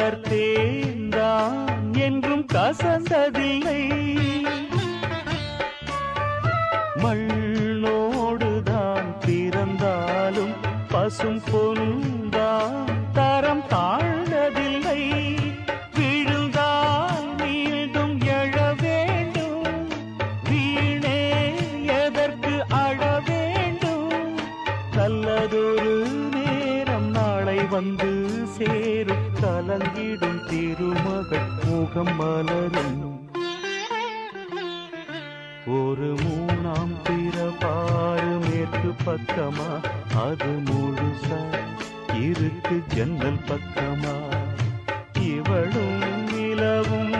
மலர் தேர்ந்தான் என்றும் கசந்ததில்லை. மண்ணோடுதான் பிறந்தாலும் பசும் பொன்தான் தரம் தாழ்ந்ததில்லை. விழுந்தால் மீண்டும் எழ வேண்டும், வீணே எதற்கு அழ வேண்டும். நல்லதொரு நேரம் நாளை வந்து சேரும், கலங்கிடும் திருமகள் முகம் மலரும். ஒரு மூணாம் பிறப்பாறு மேற்கு பக்கமா, அது முழுசா இருக்கு ஜன்னல் பக்கமா. இவளும் நிலவும்